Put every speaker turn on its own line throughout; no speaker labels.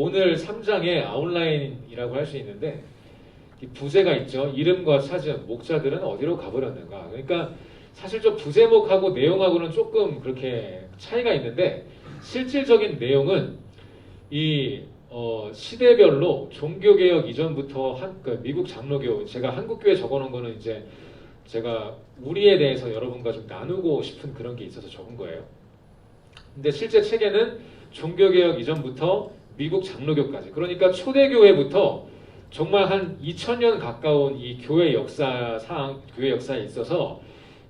오늘 3장의 아웃라인이라고 할 수 있는데 이 부제가 있죠. 이름과 찾은 목자들은 어디로 가버렸는가. 그러니까 사실 좀 부제목하고 내용하고는 조금 그렇게 차이가 있는데 실질적인 내용은 이 시대별로 종교개혁 이전부터 그 미국 장로교, 제가 한국교회 적어놓은 거는 이제 제가 우리에 대해서 여러분과 좀 나누고 싶은 그런 게 있어서 적은 거예요. 근데 실제 책에는 종교개혁 이전부터 미국 장로교까지, 그러니까 초대교회부터 정말 한 2000년 가까운 이 교회 역사상, 교회 역사에 있어서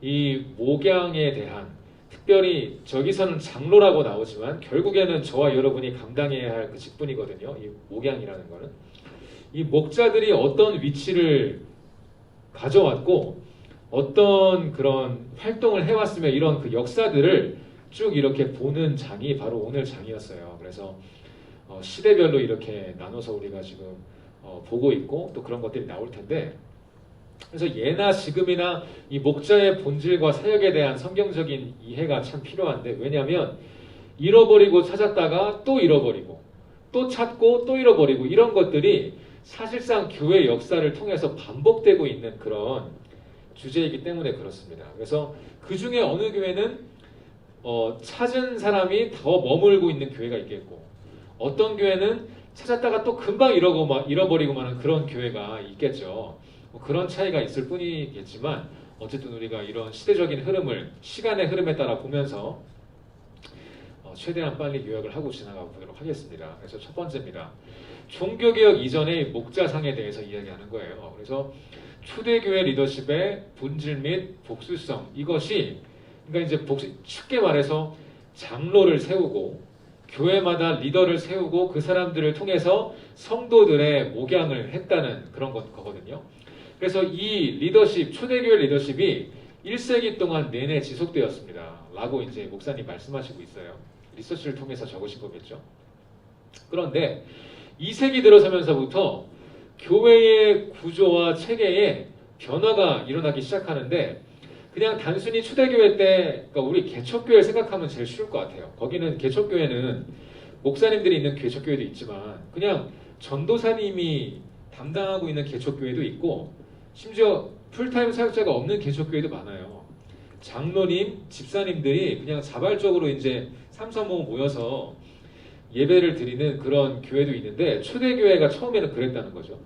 이 목양에 대한, 특별히 저기서는 장로라고 나오지만 결국에는 저와 여러분이 감당해야 할 그 직분이거든요. 이 목양이라는 거는. 이 목자들이 어떤 위치를 가져왔고 어떤 그런 활동을 해왔으며 이런 그 역사들을 쭉 이렇게 보는 장이 바로 오늘 장이었어요. 그래서 시대별로 이렇게 나눠서 우리가 지금 보고 있고 또 그런 것들이 나올 텐데, 그래서 예나 지금이나 이 목자의 본질과 사역에 대한 성경적인 이해가 참 필요한데, 왜냐하면 잃어버리고 찾았다가 또 잃어버리고 또 찾고 또 잃어버리고 이런 것들이 사실상 교회 역사를 통해서 반복되고 있는 그런 주제이기 때문에 그렇습니다. 그래서 그 중에 어느 교회는 찾은 사람이 더 머물고 있는 교회가 있겠고, 어떤 교회는 찾았다가 또 금방 잃어버리고 마는 그런 교회가 있겠죠. 뭐 그런 차이가 있을 뿐이겠지만 어쨌든 우리가 이런 시대적인 흐름을, 시간의 흐름에 따라 보면서 최대한 빨리 요약을 하고 지나가 보도록 하겠습니다. 그래서 첫 번째입니다. 종교개혁 이전의 목자상에 대해서 이야기하는 거예요. 그래서 초대교회 리더십의 본질 및 복수성, 이것이 그러니까 이제 쉽게 말해서 장로를 세우고 교회마다 리더를 세우고 그 사람들을 통해서 성도들의 목양을 했다는 그런 거거든요. 그래서 이 리더십, 초대교회 리더십이 1세기 동안 내내 지속되었습니다. 라고 이제 목사님 말씀하시고 있어요. 리서치를 통해서 적으신 거겠죠. 그런데 2세기 들어서면서부터 교회의 구조와 체계에 변화가 일어나기 시작하는데, 그냥 단순히 초대교회 때, 그러니까 우리 개척교회를 생각하면 제일 쉬울 것 같아요. 거기는 개척교회는 목사님들이 있는 개척교회도 있지만 그냥 전도사님이 담당하고 있는 개척교회도 있고, 심지어 풀타임 사역자가 없는 개척교회도 많아요. 장로님, 집사님들이 그냥 자발적으로 이제 삼삼오오 모여서 예배를 드리는 그런 교회도 있는데, 초대교회가 처음에는 그랬다는 거죠.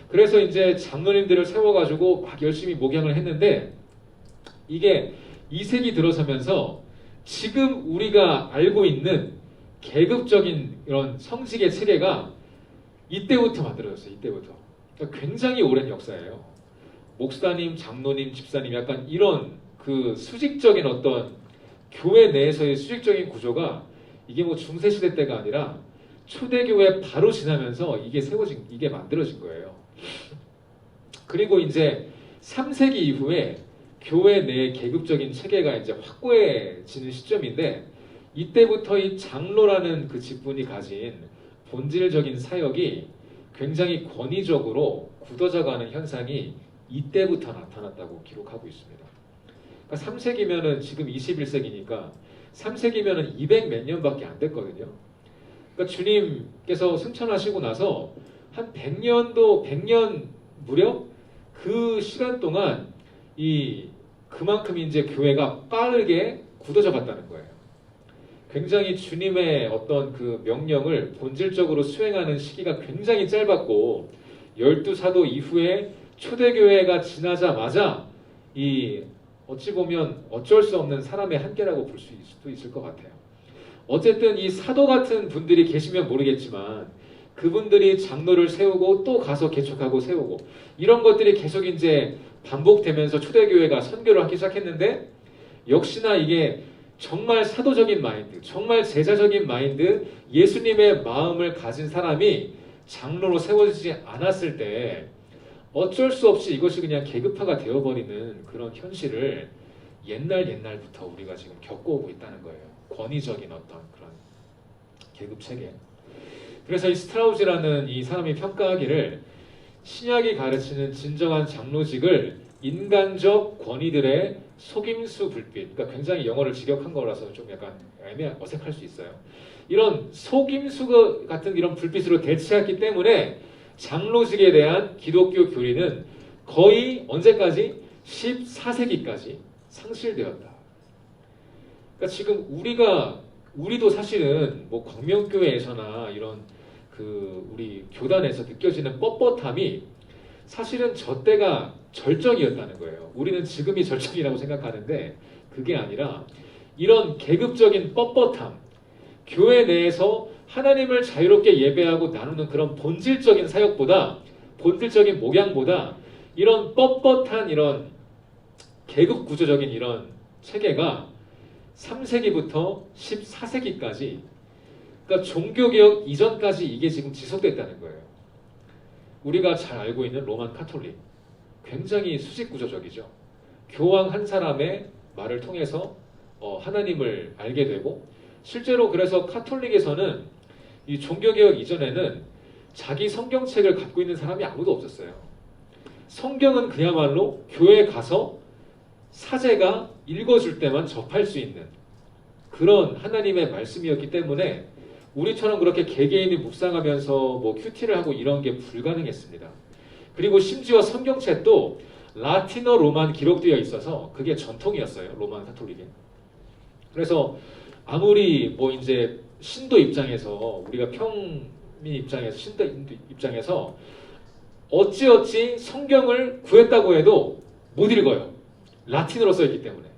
그래서 이제 장로님들을 세워가지고 막 열심히 목양을 했는데, 이게 2세기 들어서면서 지금 우리가 알고 있는 계급적인 이런 성직의 체계가 이때부터 만들어졌어요. 이때부터. 그러니까 굉장히 오랜 역사예요. 목사님, 장로님, 집사님, 약간 이런 그 수직적인 어떤 교회 내에서의 수직적인 구조가 이게 뭐 중세시대 때가 아니라 초대교회 바로 지나면서 이게 만들어진 거예요. 그리고 이제 3세기 이후에 교회 내 계급적인 체계가 이제 확고해지는 시점인데, 이때부터 이 장로라는 그 직분이 가진 본질적인 사역이 굉장히 권위적으로 굳어져가는 현상이 이때부터 나타났다고 기록하고 있습니다. 그러니까 3세기면은 지금 21세기니까 3세기면은 200 몇 년밖에 안 됐거든요. 그러니까 주님께서 승천하시고 나서 한 100년 무렵 그 시간 동안 그만큼 이제 교회가 빠르게 굳어져 갔다는 거예요. 굉장히 주님의 어떤 그 명령을 본질적으로 수행하는 시기가 굉장히 짧았고, 12사도 이후에 초대교회가 지나자마자 어찌 보면 어쩔 수 없는 사람의 한계라고 볼 수도 있을 것 같아요. 어쨌든 이 사도 같은 분들이 계시면 모르겠지만 그분들이 장로를 세우고 또 가서 개척하고 세우고 이런 것들이 계속 이제 반복되면서 초대교회가 선교를 하기 시작했는데, 역시나 이게 정말 사도적인 마인드, 정말 제자적인 마인드, 예수님의 마음을 가진 사람이 장로로 세워지지 않았을 때 어쩔 수 없이 이것이 그냥 계급화가 되어버리는 그런 현실을 옛날부터 우리가 지금 겪어오고 있다는 거예요. 권위적인 어떤 그런 계급체계. 그래서 이 스트라우즈라는 이 사람이 평가하기를, 신약이 가르치는 진정한 장로직을 인간적 권위들의 속임수 불빛, 그러니까 굉장히 영어를 직역한 거라서 좀 약간 어색할 수 있어요. 이런 속임수 같은 이런 불빛으로 대체했기 때문에 장로직에 대한 기독교 교리는 거의 언제까지? 14세기까지 상실되었다. 그러니까 지금 우리도 사실은 뭐 광명교회에서나 이런 우리 교단에서 느껴지는 뻣뻣함이 사실은 저 때가 절정이었다는 거예요. 우리는 지금이 절정이라고 생각하는데 그게 아니라 이런 계급적인 뻣뻣함, 교회 내에서 하나님을 자유롭게 예배하고 나누는 그런 본질적인 사역보다, 본질적인 목양보다 이런 뻣뻣한 이런 계급 구조적인 이런 체계가 3세기부터 14세기까지, 그러니까 종교개혁 이전까지 이게 지금 지속됐다는 거예요. 우리가 잘 알고 있는 로만 카톨릭, 굉장히 수직구조적이죠. 교황 한 사람의 말을 통해서 하나님을 알게 되고, 실제로 그래서 카톨릭에서는 이 종교개혁 이전에는 자기 성경책을 갖고 있는 사람이 아무도 없었어요. 성경은 그야말로 교회에 가서 사제가 읽어줄 때만 접할 수 있는 그런 하나님의 말씀이었기 때문에 우리처럼 그렇게 개개인이 묵상하면서 뭐 큐티를 하고 이런 게 불가능했습니다. 그리고 심지어 성경책도 라틴어로만 기록되어 있어서 그게 전통이었어요. 로만 카톨릭에. 그래서 아무리 뭐 이제 신도 입장에서, 우리가 평민 입장에서, 신도 입장에서 어찌어찌 성경을 구했다고 해도 못 읽어요. 라틴어로 써있기 때문에.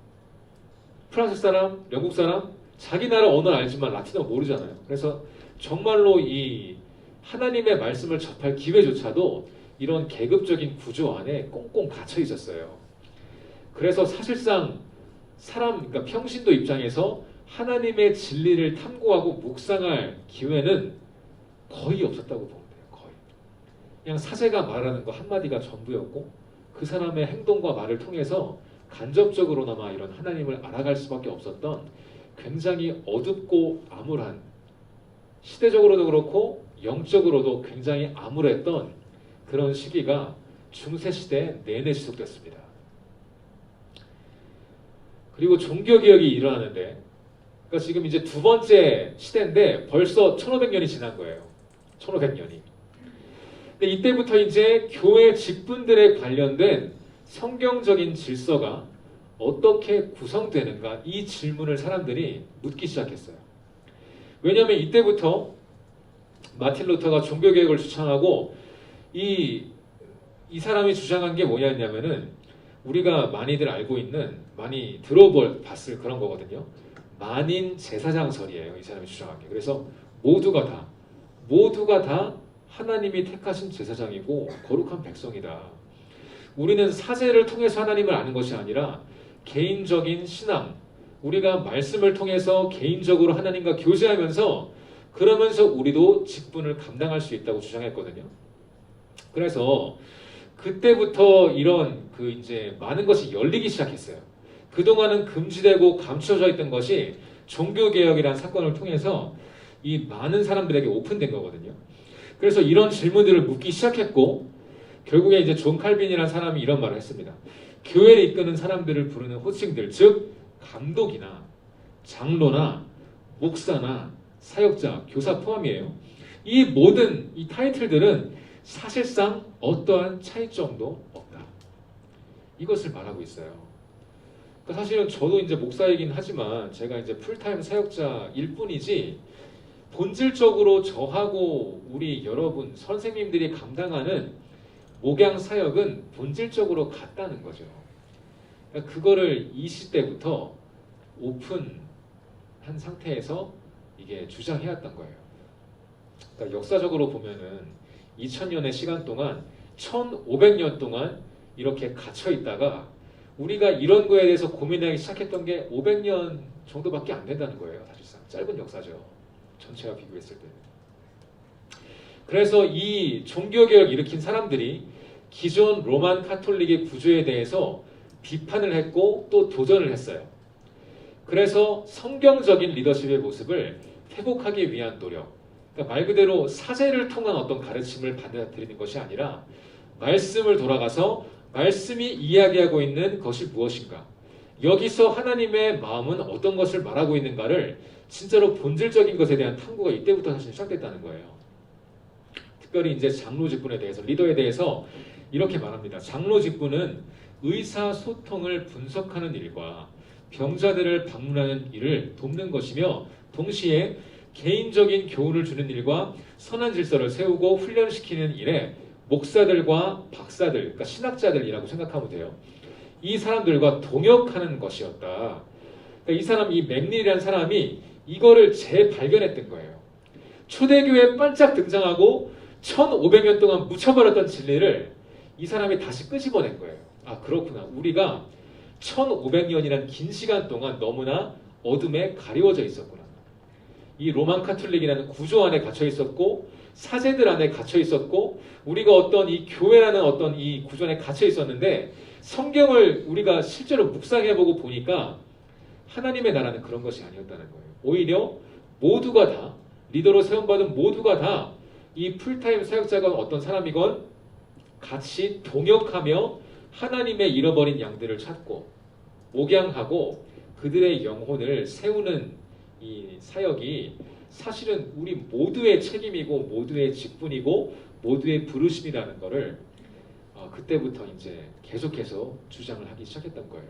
프랑스 사람, 영국 사람, 자기 나라 언어는 알지만 라틴어 모르잖아요. 그래서 정말로 이 하나님의 말씀을 접할 기회조차도 이런 계급적인 구조 안에 꽁꽁 갇혀 있었어요. 그래서 사실상 그러니까 평신도 입장에서 하나님의 진리를 탐구하고 묵상할 기회는 거의 없었다고 보면 돼요. 거의. 그냥 사제가 말하는 거 한마디가 전부였고 그 사람의 행동과 말을 통해서 간접적으로나마 이런 하나님을 알아갈 수밖에 없었던 굉장히 어둡고 암울한, 시대적으로도 그렇고 영적으로도 굉장히 암울했던 그런 시기가 중세시대 내내 지속됐습니다. 그리고 종교개혁이 일어나는데, 그러니까 지금 이제 두 번째 시대인데 벌써 1500년이 지난 거예요. 1500년이. 근데 이때부터 이제 교회 직분들에 관련된 성경적인 질서가 어떻게 구성되는가, 이 질문을 사람들이 묻기 시작했어요. 왜냐하면 이때부터 마틴 루터가 종교개혁을 주창하고 이 사람이 주장한 게 뭐냐면은 우리가 많이들 알고 있는, 많이 들어봤을 그런 거거든요. 만인 제사장설이에요. 이 사람이 주장한 게. 그래서 모두가 다 하나님이 택하신 제사장이고 거룩한 백성이다. 우리는 사제를 통해서 하나님을 아는 것이 아니라 개인적인 신앙, 우리가 말씀을 통해서 개인적으로 하나님과 교제하면서 그러면서 우리도 직분을 감당할 수 있다고 주장했거든요. 그래서 그때부터 이런 이제 많은 것이 열리기 시작했어요. 그동안은 금지되고 감춰져 있던 것이 종교개혁이라는 사건을 통해서 이 많은 사람들에게 오픈된 거거든요. 그래서 이런 질문들을 묻기 시작했고, 결국에 이제 존 칼빈이라는 사람이 이런 말을 했습니다. 교회를 이끄는 사람들을 부르는 호칭들, 즉 감독이나 장로나 목사나 사역자, 교사 포함이에요. 이 모든 이 타이틀들은 사실상 어떠한 차이점도 없다. 이것을 말하고 있어요. 그러니까 사실은 저도 이제 목사이긴 하지만 제가 이제 풀타임 사역자일 뿐이지 본질적으로 저하고 우리 여러분 선생님들이 감당하는 목양 사역은 본질적으로 같다는 거죠. 그러니까 그거를 이 시대부터 오픈한 상태에서 이게 주장해왔던 거예요. 그러니까 역사적으로 보면은 2000년의 시간 동안 1500년 동안 이렇게 갇혀 있다가 우리가 이런 거에 대해서 고민하기 시작했던 게 500년 정도밖에 안 된다는 거예요. 사실상 짧은 역사죠. 전체와 비교했을 때는. 그래서 이 종교개혁을 일으킨 사람들이 기존 로만 카톨릭의 구조에 대해서 비판을 했고 또 도전을 했어요. 그래서 성경적인 리더십의 모습을 회복하기 위한 노력, 그러니까 말 그대로 사제를 통한 어떤 가르침을 받아들이는 것이 아니라 말씀을 돌아가서 말씀이 이야기하고 있는 것이 무엇인가? 여기서 하나님의 마음은 어떤 것을 말하고 있는가를 진짜로 본질적인 것에 대한 탐구가 이때부터 사실 시작됐다는 거예요. 특별히 이제 장로 직분에 대해서, 리더에 대해서 이렇게 말합니다. 장로 직분은 의사소통을 분석하는 일과 병자들을 방문하는 일을 돕는 것이며 동시에 개인적인 교훈을 주는 일과 선한 질서를 세우고 훈련시키는 일에 목사들과 박사들, 그러니까 신학자들이라고 생각하면 돼요. 이 사람들과 동역하는 것이었다. 그러니까 이 사람, 이 맥닐이라는 사람이 이거를 재발견했던 거예요. 초대교회에 반짝 등장하고 1500년 동안 묻혀버렸던 진리를 이 사람이 다시 끄집어낸 거예요. 아, 그렇구나. 우리가 1500년이란 긴 시간 동안 너무나 어둠에 가리워져 있었구나. 이 로만 카톨릭이라는 구조 안에 갇혀 있었고 사제들 안에 갇혀 있었고 우리가 어떤 이 교회라는 어떤 이 구조 안에 갇혀 있었는데 성경을 우리가 실제로 묵상해보고 보니까 하나님의 나라는 그런 것이 아니었다는 거예요. 오히려 모두가 다 리더로 세움받은 모두가 다 이 풀타임 사역자가 어떤 사람이건 같이 동역하며 하나님의 잃어버린 양들을 찾고 목양하고 그들의 영혼을 세우는 이 사역이 사실은 우리 모두의 책임이고 모두의 직분이고 모두의 부르심이라는 것을 그때부터 이제 계속해서 주장을 하기 시작했던 거예요.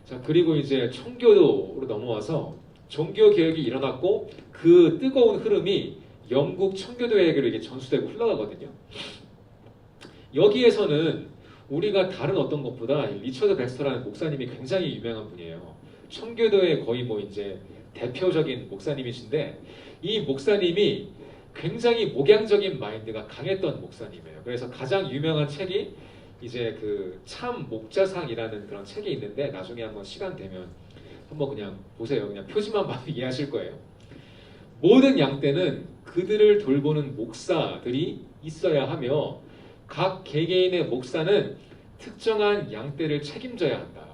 자, 그리고 이제 청교도로 넘어와서 종교 개혁이 일어났고 그 뜨거운 흐름이 영국 청교도에게로 이게 전수되고 흘러가거든요. 여기에서는 우리가 다른 어떤 것보다 리처드 백스터라는 목사님이 굉장히 유명한 분이에요. 청교도의 거의 뭐 이제 대표적인 목사님이신데 이 목사님이 굉장히 목양적인 마인드가 강했던 목사님이에요. 그래서 가장 유명한 책이 이제 그 참 목자상이라는 그런 책이 있는데 나중에 한번 시간 되면 한번 그냥 보세요. 그냥 표지만 봐도 이해하실 거예요. 모든 양떼는 그들을 돌보는 목사들이 있어야 하며 각 개개인의 목사는 특정한 양떼를 책임져야 한다.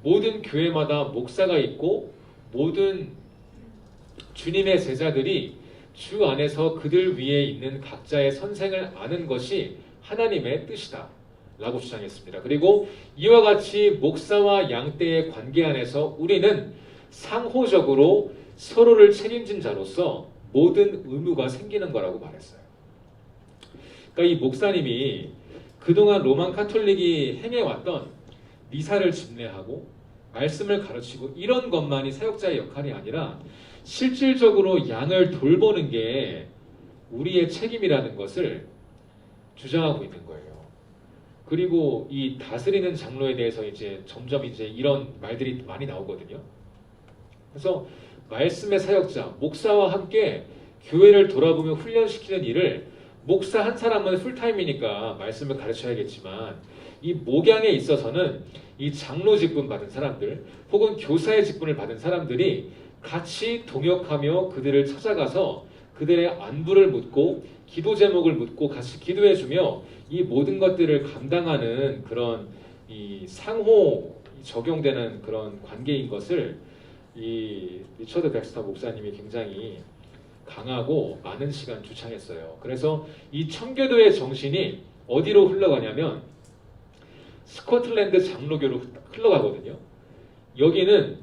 모든 교회마다 목사가 있고 모든 주님의 제자들이 주 안에서 그들 위에 있는 각자의 선생을 아는 것이 하나님의 뜻이다 라고 주장했습니다. 그리고 이와 같이 목사와 양떼의 관계 안에서 우리는 상호적으로 서로를 책임진 자로서 모든 의무가 생기는 거라고 말했어요. 그러니까 이 목사님이 그동안 로만 카톨릭이 행해왔던 미사를 집례하고 말씀을 가르치고 이런 것만이 사역자의 역할이 아니라 실질적으로 양을 돌보는 게 우리의 책임이라는 것을 주장하고 있는 거예요. 그리고 이 다스리는 장로에 대해서 이제 점점 이제 이런 말들이 많이 나오거든요. 그래서 말씀의 사역자, 목사와 함께 교회를 돌아보며 훈련시키는 일을 목사 한 사람은 풀타임이니까 말씀을 가르쳐야겠지만 이 목양에 있어서는 이 장로 직분 받은 사람들 혹은 교사의 직분을 받은 사람들이 같이 동역하며 그들을 찾아가서 그들의 안부를 묻고 기도 제목을 묻고 같이 기도해주며 이 모든 것들을 감당하는 그런 이 상호 적용되는 그런 관계인 것을 이 리처드 백스터 목사님이 굉장히 강하고 많은 시간 주창했어요. 그래서 이 청교도의 정신이 어디로 흘러가냐면 스코틀랜드 장로교로 흘러가거든요. 여기는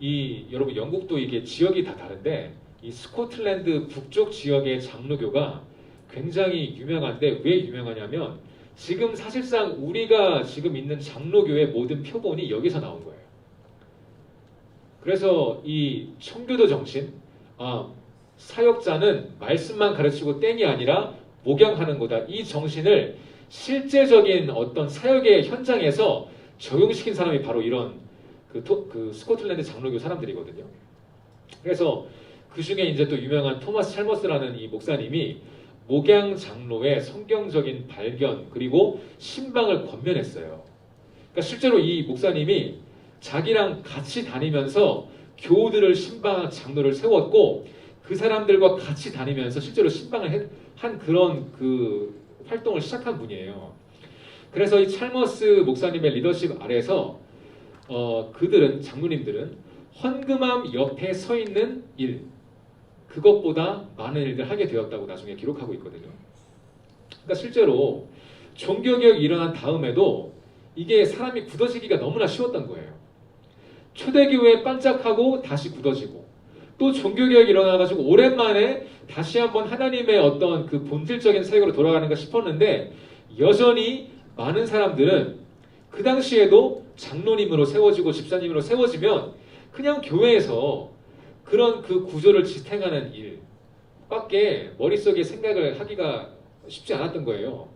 이 여러분 영국도 이게 지역이 다 다른데 이 스코틀랜드 북쪽 지역의 장로교가 굉장히 유명한데 왜 유명하냐면 지금 사실상 우리가 지금 있는 장로교의 모든 표본이 여기서 나온 거예요. 그래서 이 청교도 정신, 사역자는 말씀만 가르치고 땡이 아니라 목양하는 거다. 이 정신을 실제적인 어떤 사역의 현장에서 적용시킨 사람이 바로 이런 그 스코틀랜드 장로교 사람들이거든요. 그래서 그 중에 이제 또 유명한 토마스 찰머스라는 이 목사님이 목양 장로의 성경적인 발견 그리고 신방을 권면했어요. 그러니까 실제로 이 목사님이 자기랑 같이 다니면서 교우들을 신방한 장로를 세웠고 그 사람들과 같이 다니면서 실제로 신방을 한 그런 그 활동을 시작한 분이에요. 그래서 이 찰머스 목사님의 리더십 아래에서 그들은 장로님들은 헌금함 옆에 서 있는 일 그것보다 많은 일들 하게 되었다고 나중에 기록하고 있거든요. 그러니까 실제로 종교개혁이 일어난 다음에도 이게 사람이 굳어지기가 너무나 쉬웠던 거예요. 초대교회 반짝하고 다시 굳어지고 또 종교개혁이 일어나가지고 오랜만에 다시 한번 하나님의 어떤 그 본질적인 사역으로 돌아가는가 싶었는데 여전히 많은 사람들은 그 당시에도 장로님으로 세워지고 집사님으로 세워지면 그냥 교회에서 그런 그 구조를 지탱하는 일밖에 머릿속에 생각을 하기가 쉽지 않았던 거예요.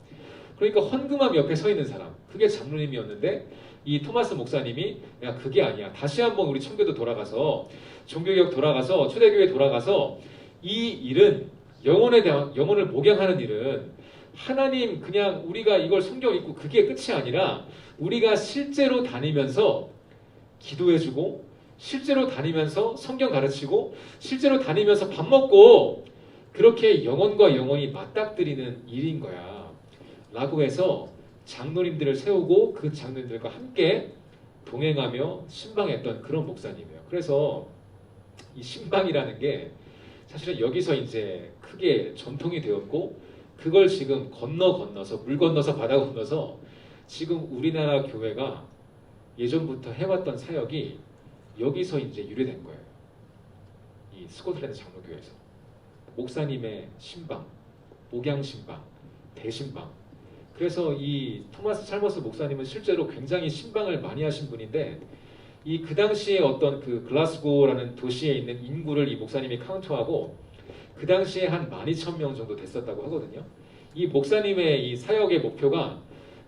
그러니까 헌금함 옆에 서 있는 사람, 그게 장로님이었는데 이 토마스 목사님이 야 그게 아니야. 다시 한번 우리 청교도 돌아가서 종교개혁 돌아가서 초대교회 돌아가서 이 일은 영혼을 목양하는 일은 하나님 그냥 우리가 이걸 성경 읽고 그게 끝이 아니라 우리가 실제로 다니면서 기도해주고 실제로 다니면서 성경 가르치고 실제로 다니면서 밥 먹고 그렇게 영혼과 영혼이 맞닥뜨리는 일인 거야 라고 해서 장로님들을 세우고 그 장로님들과 함께 동행하며 신방했던 그런 목사님이에요. 그래서 이 신방이라는 게 사실은 여기서 이제 크게 전통이 되었고 그걸 지금 건너서 물 건너서 바다 건너서 지금 우리나라 교회가 예전부터 해왔던 사역이 여기서 이제 유래된 거예요. 이 스코틀랜드 장로교회에서 목사님의 신방, 목양 신방, 대신방. 그래서 이 토마스 찰머스 목사님은 실제로 굉장히 신방을 많이 하신 분인데 이 그 당시에 어떤 그 글라스고라는 도시에 있는 인구를 이 목사님이 카운트하고 그 당시에 한 12,000명 정도 됐었다고 하거든요. 이 목사님의 이 사역의 목표가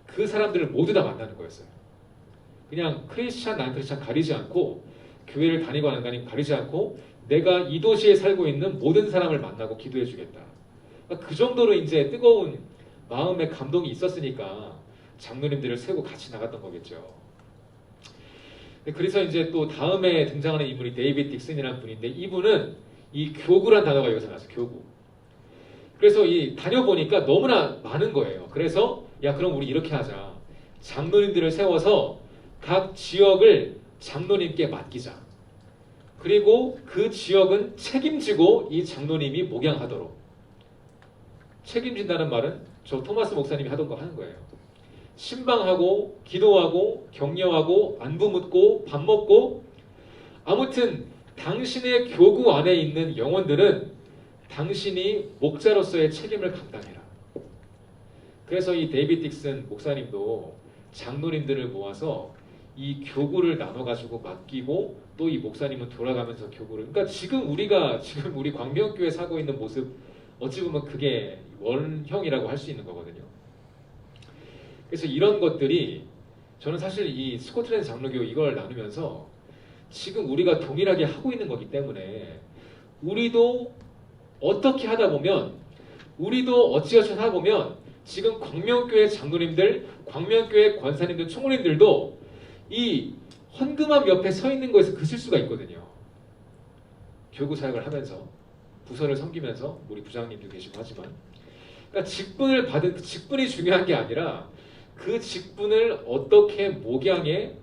그 사람들을 모두 다 만나는 거였어요. 그냥 크리스찬, 난 크리스찬 가리지 않고 교회를 다니고 안 다니고 가리지 않고 내가 이 도시에 살고 있는 모든 사람을 만나고 기도해 주겠다. 그러니까 그 정도로 이제 뜨거운 마음의 감동이 있었으니까 장로님들을 세우고 같이 나갔던 거겠죠. 그래서 이제 또 다음에 등장하는 인물이 데이비드 딕슨이라는 분인데 이분은 이 교구란 단어가 여기서 나왔어요. 교구. 그래서 이 다녀보니까 너무나 많은 거예요. 그래서 야 그럼 우리 이렇게 하자. 장로님들을 세워서 각 지역을 장로님께 맡기자. 그리고 그 지역은 책임지고 이 장로님이 목양하도록. 책임진다는 말은 저 토마스 목사님이 하던 거 하는 거예요. 신방하고 기도하고 격려하고 안부 묻고 밥 먹고 아무튼 당신의 교구 안에 있는 영혼들은 당신이 목자로서의 책임을 감당해라. 그래서 이 데이비드 딕슨 목사님도 장로님들을 모아서 이 교구를 나눠가지고 맡기고 또 이 목사님은 돌아가면서 교구를 그러니까 지금 우리 광명교회 사고 있는 모습 어찌 보면 그게 원형이라고 할 수 있는 거거든요. 그래서 이런 것들이 저는 사실 이 스코틀랜드 장로교 이걸 나누면서 지금 우리가 동일하게 하고 있는 거기 때문에 우리도 어떻게 하다 보면 우리도 어찌어찌 하다 보면 지금 광명교회 장로님들, 광명교회 권사님들, 총무님들도 이 헌금함 옆에 서 있는 거에서 그 실수가 있거든요. 교구 사역을 하면서 부서를 섬기면서 우리 부장님도 계시고 하지만 그러니까 직분을 받은 그 직분이 중요한 게 아니라 그 직분을 어떻게 목양에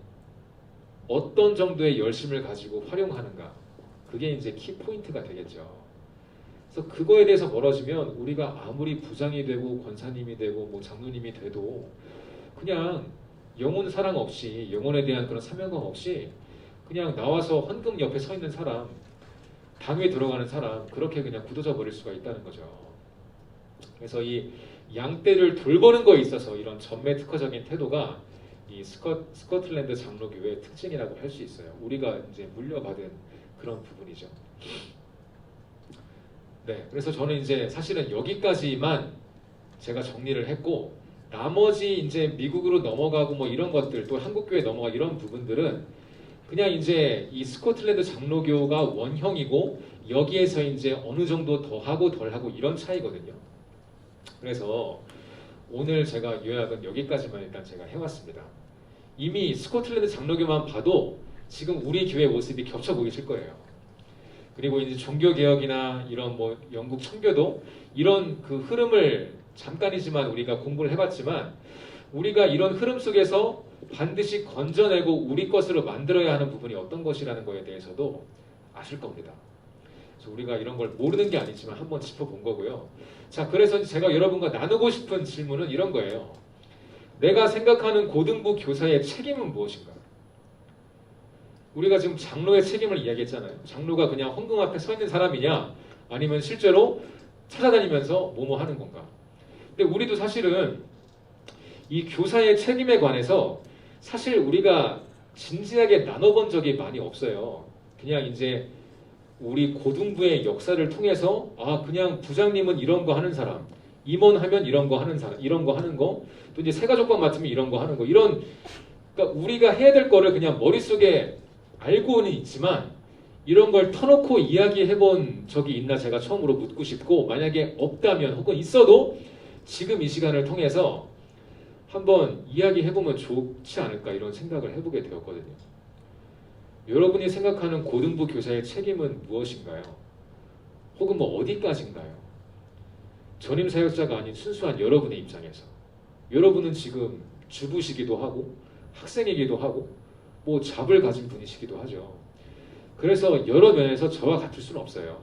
어떤 정도의 열심을 가지고 활용하는가 그게 이제 키 포인트가 되겠죠. 그래서 그거에 대해서 멀어지면 우리가 아무리 부장이 되고 권사님이 되고 뭐 장로님이 돼도 그냥 영혼 사랑 없이 영혼에 대한 그런 사명감 없이 그냥 나와서 헌금 옆에 서 있는 사람 당에 들어가는 사람 그렇게 그냥 굳어져 버릴 수가 있다는 거죠. 그래서 이 양떼를 돌보는 거에 있어서 이런 전매 특허적인 태도가 이 스코틀랜드 장로교회의 특징이라고 할 수 있어요. 우리가 이제 물려받은 그런 부분이죠. 네, 그래서 저는 이제 사실은 여기까지만 제가 정리를 했고 나머지 이제 미국으로 넘어가고 뭐 이런 것들 또 한국교회 넘어가 이런 부분들은 그냥 이제 이 스코틀랜드 장로교가 원형이고 여기에서 이제 어느 정도 더 하고 덜 하고 이런 차이거든요. 그래서 오늘 제가 요약은 여기까지만 일단 제가 해왔습니다. 이미 스코틀랜드 장로교만 봐도 지금 우리 교회 모습이 겹쳐 보이실 거예요. 그리고 이제 종교개혁이나 이런 뭐 영국 청교도 이런 그 흐름을 잠깐이지만 우리가 공부를 해봤지만 우리가 이런 흐름 속에서 반드시 건져내고 우리 것으로 만들어야 하는 부분이 어떤 것이라는 거에 대해서도 아실 겁니다. 그래서 우리가 이런 걸 모르는 게 아니지만 한번 짚어본 거고요. 자, 그래서 제가 여러분과 나누고 싶은 질문은 이런 거예요. 내가 생각하는 고등부 교사의 책임은 무엇인가? 우리가 지금 장로의 책임을 이야기했잖아요. 장로가 그냥 헌금 앞에 서 있는 사람이냐, 아니면 실제로 찾아다니면서 뭐뭐 하는 건가? 근데 우리도 사실은 이 교사의 책임에 관해서 사실 우리가 진지하게 나눠본 적이 많이 없어요. 그냥 이제 우리 고등부의 역사를 통해서 그냥 부장님은 이런 거 하는 사람, 임원하면 이런 거 하는 사람, 이런 거 하는 거, 또 이제 세가족방 맡으면 이런 거 하는 거, 이런 그러니까 우리가 해야 될 거를 그냥 머릿속에 알고는 있지만 이런 걸 터놓고 이야기해본 적이 있나 제가 처음으로 묻고 싶고, 만약에 없다면 혹은 있어도 지금 이 시간을 통해서 한번 이야기해보면 좋지 않을까 이런 생각을 해보게 되었거든요. 여러분이 생각하는 고등부 교사의 책임은 무엇인가요? 혹은 뭐 어디까지인가요? 전임 사역자가 아닌 순수한 여러분의 입장에서 여러분은 지금 주부시기도 하고 학생이기도 하고 뭐 잡을 가진 분이시기도 하죠. 그래서 여러 면에서 저와 같을 수는 없어요.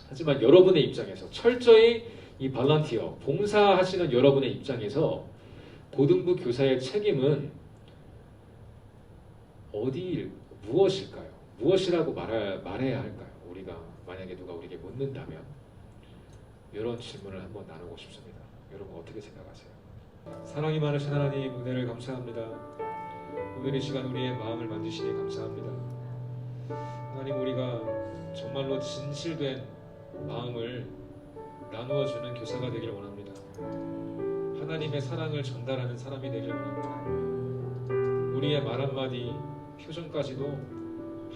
하지만 여러분의 입장에서 철저히 이 발런티어, 봉사하시는 여러분의 입장에서 고등부 교사의 책임은 무엇일까요? 무엇이라고 말해야 할까요? 우리가 만약에 누가 우리에게 묻는다면 이런 질문을 한번 나누고 싶습니다. 여러분 어떻게 생각하세요? 사랑이 많으신 하나님, 은혜를 감사합니다. 오늘 이 시간 우리의 마음을 만지시니 감사합니다. 하나님, 우리가 정말로 진실된 마음을 나누어주는 교사가 되길 원합니다. 하나님의 사랑을 전달하는 사람이 되길 원합니다. 우리의 말 한마디, 표정까지도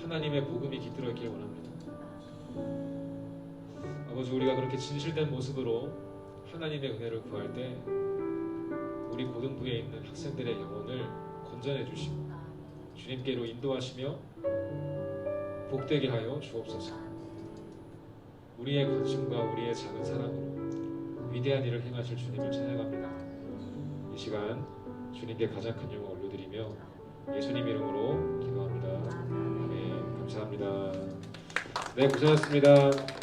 하나님의 복음이 깃들어 있길 원합니다. 아버지, 우리가 그렇게 진실된 모습으로 하나님의 은혜를 구할 때 우리 고등부에 있는 학생들의 영혼을 건져내 주시고 주님께로 인도하시며 복되게 하여 주옵소서. 우리의 관심과 우리의 작은 사랑으로 위대한 일을 행하실 주님을 찬양합니다. 이 시간 주님께 가장 큰 영광 올려드리며 예수님 이름으로 기도합니다. 아멘. 감사합니다. 네, 고생하셨습니다.